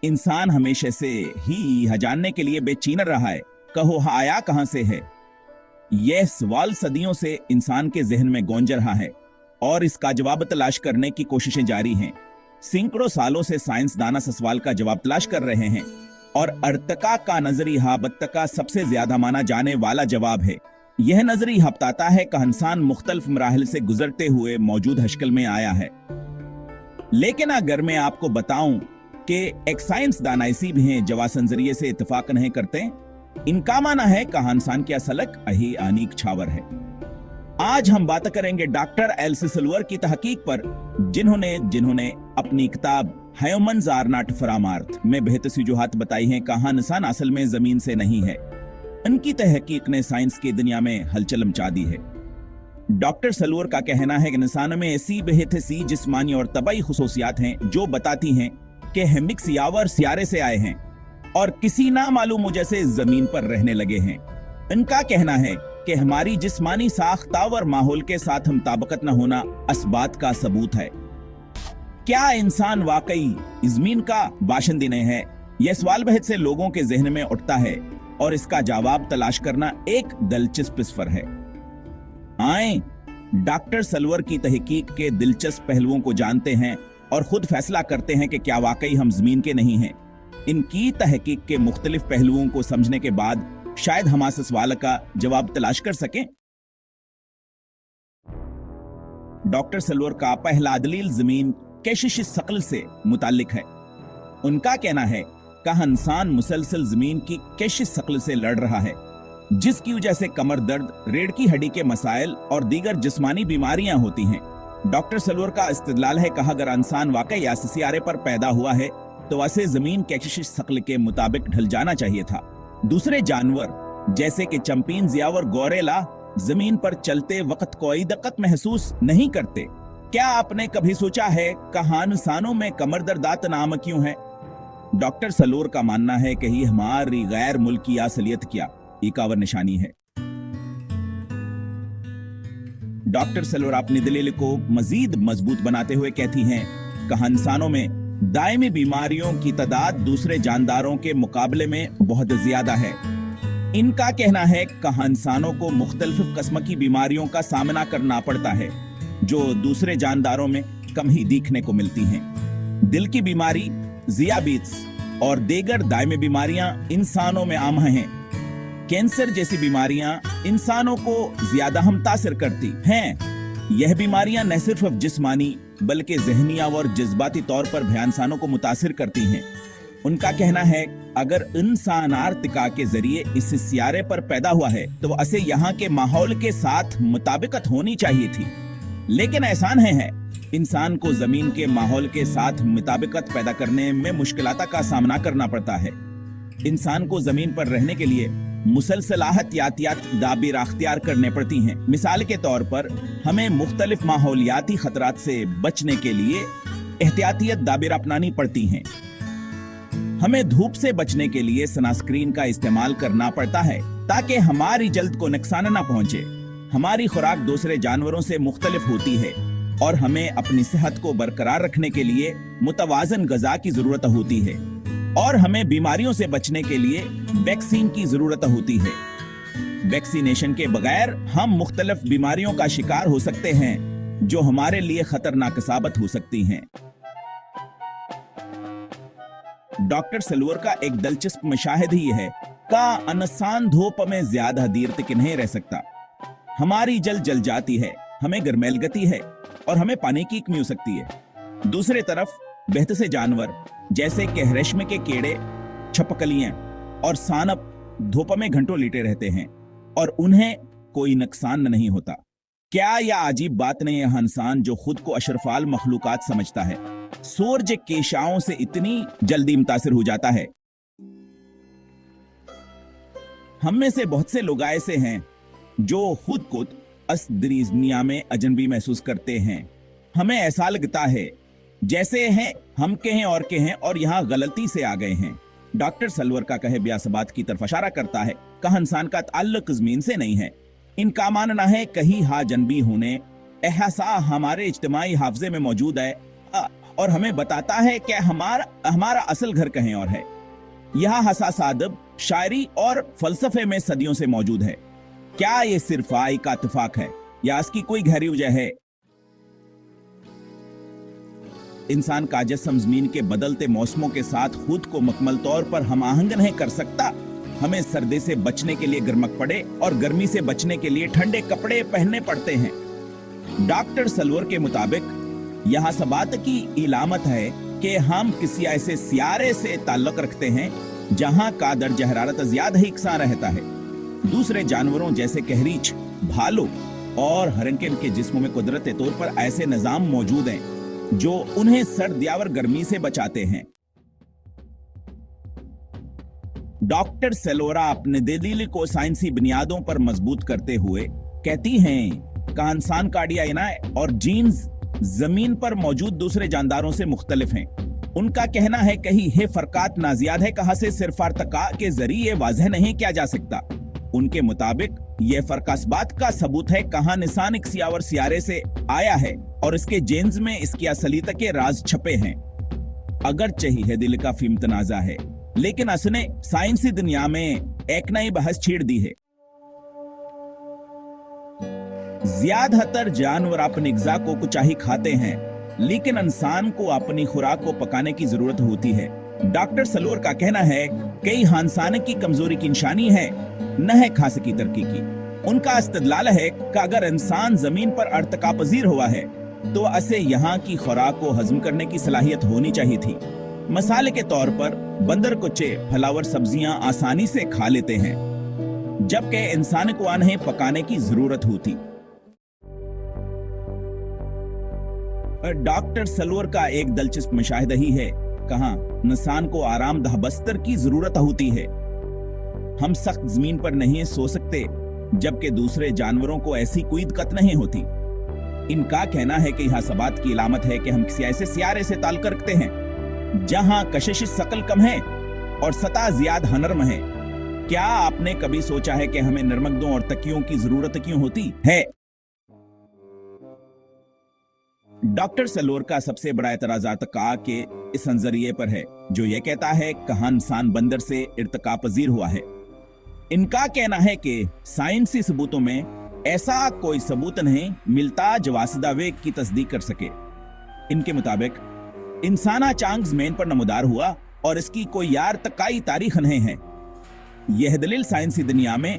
इंसान हमेशा से ही यह जानने के लिए बेचैन रहा है, कहो आया कहां से है। यह सवाल सदियों से इंसान के जहन में गूंज रहा है और इसका जवाब तलाश करने की कोशिशें जारी हैं। सैकड़ों सालों से साइंसदान इस सवाल का जवाब तलाश कर रहे हैं और अर्तका का नजरिया अब का सबसे ज्यादा माना जाने वाला जवाब है। यह नजरिया बताता है कि इंसान मुख्तलिफ मराहल से गुजरते हुए मौजूद हश्कल में आया है। लेकिन अगर मैं आपको बताऊं कि एक साइंसदान ऐसी भी हैं जो इस नजरिए से इत्तेफाक नहीं करते। इनका माना है कि इंसान की असलक अही अनीक छावर है। आज हम बात करेंगे डॉक्टर एल्सी सलवर की तहकीक पर, जिन्होंने अपनी किताब ह्यूमन्स आर नॉट फ्रॉम अर्थ में बेहतर वजूहात बताई हैं कहा इंसान असल में जमीन से नहीं है। उनकी तहकीक ने साइंस की दुनिया में हलचल मचा दी है। डॉक्टर सलवर का कहना है कि इंसानों में ऐसी बेहद सी जिस्मानी और तबाई खुसूसियात हैं जो बताती हैं कि हम एक सियावर सियारे से आए हैं और किसी ना मालूम वजह से जमीन पर रहने लगे हैं। इनका कहना है कि हमारी जिस्मानी साख्ता और माहौल के साथ मुताबिकत न होना इस बात का सबूत है। क्या इंसान वाकई जमीन का बाशिंदा नहीं है? यह सवाल बहुत से लोगों के जहन में उठता है और इसका जवाब तलाश करना एक दिलचस्प सफर है। आए डॉक्टर सलवर की तहकीक के दिलचस्प पहलुओं को जानते हैं और खुद फैसला करते हैं कि क्या वाकई हम जमीन के नहीं हैं। इनकी तहकीक के मुख्तलिफ पहलुओं को समझने के बाद शायद हम इस सवाल का जवाब तलाश कर सकें। डॉक्टर सलवर का पहला दलील जमीन केशिश शकल से मुतालिक है। उनका कहना है कि इंसान मुसलसल जमीन की केशिश शकल से लड़ रहा है, जिसकी वजह से कमर दर्द, रीढ़ की हड्डी के मसाइल और दीगर जिस्मानी बीमारियां होती हैं। डॉक्टर सलवर का इस्तेदलाल है कि अगर इंसान वाकई इस सियारे पर पैदा हुआ है तो उसे जमीन के केशिश शकल के मुताबिक ढल जाना चाहिए था। दूसरे जानवर जैसे कि चंपैंजी और गोरिल्ला जमीन पर चलते वक्त कोई दिक्कत महसूस नहीं करते। क्या आपने कभी सोचा है कि इंसानों में कमर दर्दात नाम क्यों है? डॉक्टर सलवर का मानना है कि यह हमारी गैर मुल्की असलियत क्या एक और निशानी है। डॉक्टर सलवर अपनी दलील को मजीद मजबूत बनाते हुए कहती हैं कि इंसानों में दायमी बीमारियों की तादाद दूसरे जानदारों के मुकाबले में बहुत ज्यादा है। इनका कहना है कि इंसानों को मुख्तलिफ किस्म की बीमारियों का सामना करना पड़ता है जो दूसरे जानदारों में कम ही देखने को मिलती हैं। दिल की बीमारी, ज़ियाबीत्स और दीगर दायमी बीमारियां इंसानों में आम हैं। कैंसर जैसी बीमारियां इंसानों को ज्यादा मुतासिर करती हैं। यह बीमारियां न सिर्फ जिस्मानी बल्कि ज़हनी और जज्बाती तौर पर भी इंसानों को मुतासिर करती हैं। उनका कहना है अगर इंसान आर्तिका के जरिए इस सियारे पर पैदा हुआ है तो उसे यहाँ के माहौल के साथ मुताबिकत होनी चाहिए थी, लेकिन ऐसा नहीं है। इंसान को जमीन के माहौल के साथ मुताबिकत पैदा करने में मुश्किलात का सामना करना पड़ता है। इंसान को जमीन पर रहने के लिए मुसलसल एहतियाती तदाबीर अख्तियार करने पड़ती हैं। मिसाल के तौर पर हमें मुख्तलिफ माहौलियाती खतरात से बचने के लिए एहतियाती तदाबीर अपनानी पड़ती हैं। हमें धूप से बचने के लिए सनस्क्रीन का इस्तेमाल करना पड़ता है ताकि हमारी जल्द को नुकसान न पहुंचे। हमारी खुराक दूसरे जानवरों से मुख्तलिफ होती है और हमें अपनी सेहत को बरकरार रखने के लिए मुतवाजन गज़ा की जरूरत होती है और हमें बीमारियों से बचने के लिए वैक्सीन की जरूरत होती है। वैक्सीनेशन के बगैर हम मुख्तलिफ बीमारियों का शिकार हो सकते हैं जो हमारे लिए खतरनाक साबित हो सकती हैं। डॉक्टर सलवर का एक दिलचस्प मुशाहिद ही है कि इंसान धूप में ज्यादा देर तक नहीं रह सकता। हमारी जल जाती है, हमें गर्मेल गति है और हमें पानी की कमी हो सकती है। दूसरी तरफ बेहतर से जानवर जैसे कि रेशम के कीड़े, छपकलियां और सांप धूप में घंटों लेटे रहते हैं और उन्हें कोई नुकसान नहीं होता। क्या यह अजीब बात नहीं है? इंसान जो खुद को अशरफाल मखलूकात समझता है, सूरज के शाओं से इतनी जल्दी मुतासिर हो जाता है। हम में से बहुत से लोग ऐसे हैं जो खुद को इस दुनिया में अजनबी महसूस करते हैं। हमें ऐसा लगता है जैसे हैं हम के हैं और यहाँ गलती से आ गए हैं। डॉक्टर सलवर का कहे ब्यासबात की तरफ इशारा करता है कि इंसान का ताल्लुक ज़मीन से नहीं है। इनका मानना है कहीं हा जनबी होने एहसा हमारे इज्तिमाई हाफजे में मौजूद है और हमें बताता है कि हमारा असल घर कहीं और है। यह हसास अदब, शायरी और फलसफे में सदियों से मौजूद है। क्या ये सिर्फ आई का इत्तेफाक है या इसकी कोई गहरी वजह है? इंसान का जिस्म जमीन के बदलते मौसमों के साथ खुद को मुकम्मल तौर पर हम आहंग नहीं कर सकता। हमें सर्दी से बचने के लिए गर्मक पड़े और गर्मी से बचने के लिए ठंडे कपड़े पहनने पड़ते हैं। डॉक्टर सलवर के मुताबिक यह सब बात की इलामत है कि हम किसी ऐसे सियारे से ताल्लुक रखते हैं जहां का दर्जा हरारत ज्यादा ही यकसां रहता है। दूसरे जानवरों जैसे कहरीच, भालू और हरनकिन के जिस्मों में कुदरती तौर पर ऐसे निजाम मौजूद हैं जो उन्हें सर्द या गर्मी से बचाते हैं। डॉक्टर सेलोरा अपने दलील को साइंसी बुनियादों पर मजबूत करते हुए कहती हैं कि इंसान का डीएनए और जीन्स जमीन पर मौजूद दूसरे जानदारों से मुख्तलिफ हैं। उनका कहना है कहीं है फरकात नाजियाद है कहां से सिर्फ अर्तका के जरिए वाजह नहीं किया जा सकता। उनके मुताबिक यह फर्क इस बात का सबूत है कहां इंसान एक सियावर सियारे से आया है और इसके जेन्स में इसकी असलियत के राज छपे हैं। अगर चाहिए दिल का फी तनाजा है, लेकिन उसने साइंसी दुनिया में एक नई बहस छेड़ दी है। ज्यादातर जानवर अपनी ग़िज़ा को कुछ ही खाते हैं, लेकिन इंसान को अपनी खुराक को पकाने की जरूरत होती है। डॉक्टर सलोर का कहना है कई इंसान की कमजोरी की निशानी है न है खांसी की तरक्की की। उनका इस्तदलाल है कि अगर इंसान जमीन पर अर्तका पजीर हुआ है तो उसे यहाँ की खुराक को हजम करने की सलाहियत होनी चाहिए थी। मसाले के तौर पर बंदर कुचे फलावर सब्जियां आसानी से खा लेते हैं, जबकि इंसान को उन्हें पकाने की जरूरत होती। डॉक्टर सलोर का एक दिलचस्प मुशाहिदा ही है कहां इंसान को आरामदह बस्तर की जरूरत होती है। हम सख्त जमीन पर नहीं सो सकते, जबकि दूसरे जानवरों को ऐसी कोई दिक्कत नहीं होती। इनका कहना है कि यह सब बात की इलामत है कि हम किसी ऐसे सियारे से ताल्लुक रखते हैं जहां कशिश शकल कम है और सतह ज्यादा नरम है। क्या आपने कभी सोचा है कि हमें नरमकदों और तकियों की जरूरत क्यों होती है? डॉक्टर सलोर का सबसे बड़ा एतराज़ात का के इस नजरिए पर है जो यह कहता है कहां इंसान बंदर से इर्तिका पजीर हुआ है। इनका कहना है कि साइंसी सबूतों में ऐसा कोई सबूत नहीं मिलता जो वासिदा वेग की तस्दीक कर सके। इनके मुताबिक इंसाना चांग जमीन पर नमदार हुआ और इसकी कोई यार तकाई तारीख नहीं है। यह दलील साइंसी दुनिया में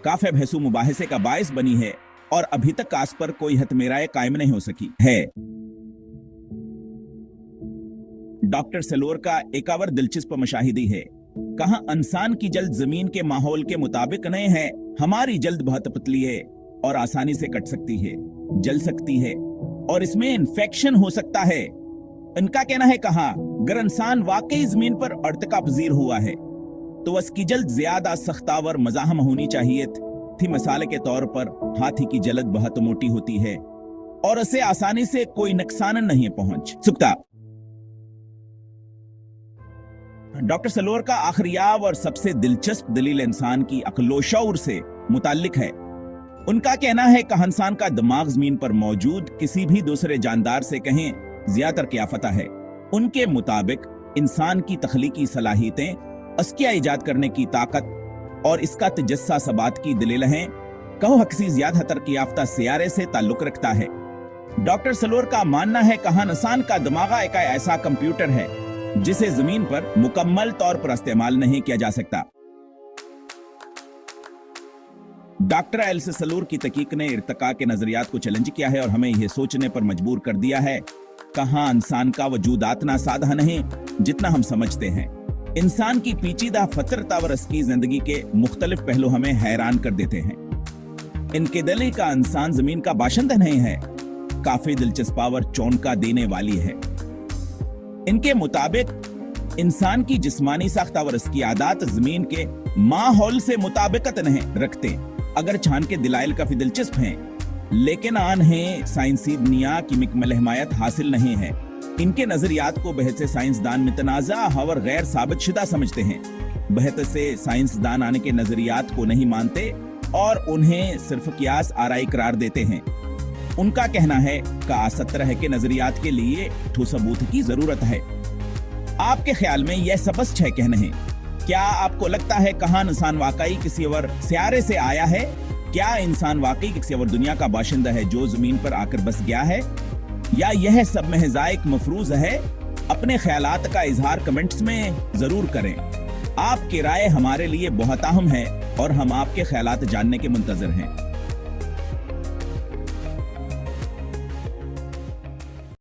काफी बहसू मुबाहिसे का बायस बनी है और अभी तक कास पर कोई हतमेराए कायम नहीं हो सकी है। डॉक्टर सलोर का एक और दिलचस्प मुशाहिदी है कहां इंसान की जल्द जमीन के माहौल के मुताबिक नहीं है। हमारी जल्द बहुत पतली है और आसानी से कट सकती है, जल सकती है और इसमें इन्फेक्शन हो सकता है। इनका कहना है कहां अगर इंसान वाकई जमीन पर अर्तिका पजीर हुआ है तो उसकी जल्द ज्यादा सख्तावर मजाहम होनी चाहिए थी। मिसाल के तौर पर हाथी की जल्द बहुत मोटी होती है और उसे आसानी से कोई नुकसान नहीं पहुंच सकता। डॉक्टर सलोर का आखिरियाब और सबसे दिलचस्प दलील इंसान की अक्लो शऊर से मुताल्लिक है। उनका कहना है कि इंसान का दिमाग जमीन पर मौजूद किसी भी दूसरे जानदार से कहीं ज्यादा कियाफता है। उनके मुताबिक इंसान की तख्लीकी सलाहियतें, अश्किया ईजाद करने की ताकत और इसका तजस्सा सबात की दलील हैं कहो किसी ज्यादा तरक्की याफ्ता सियारे से ताल्लुक रखता है। डॉक्टर सलोर का मानना है कहां इंसान का दिमाग एक ऐसा कंप्यूटर है जिसे जमीन पर मुकम्मल तौर पर इस्तेमाल नहीं किया जा सकता। डॉक्टर एल्से सलोर की तहकीक ने इर्तिका के नजरियात को चैलेंज किया है और हमें यह सोचने पर मजबूर कर दिया है कहां इंसान का वजूद इतना सादा नहीं जितना हम समझते हैं। इंसान की पेचीदा फितरत और उसकी जिंदगी के मुख्तलिफ पहलू हमें हैरान कर देते हैं। इनके दलील का इंसान जमीन का बाशिंदा नहीं है काफी दिलचस्प और चौंका देने वाली है। इनके मुताबिक इंसान की जिस्मानी साख्त और उसकी आदत जमीन के माहौल से मुताबिकत नहीं रखते। अगर छान के दलाइल काफी दिलचस्प हैं, लेकिन इन्हें साइंसी दुनिया की मुकम्मल हिमायत हासिल नहीं है। इनके नजरियात को बेहद से साइंसदान मुतनाज़ा और गैर साबित शुदा समझते हैं। बेहद से साइंसदान आने के नजरियात को नहीं मानते और उन्हें सिर्फ कियास आराई करार देते हैं। उनका कहना है का 17 के नजरियात के लिए ठोस सबूत की जरूरत है। आपके ख्याल में यह सब बस 6 कहने हैं? क्या आपको लगता है कहाँ इंसान वाकई किसी और सियारे से आया है? क्या इंसान वाकई किसी और दुनिया का बाशिंदा है जो जमीन पर आकर बस गया है, या यह सब महज एक मफरूज है? अपने ख्यालात का इजहार कमेंट्स में जरूर करें। आपकी राय हमारे लिए बहुत अहम है और हम आपके ख्यालात जानने के मुंतजर हैं।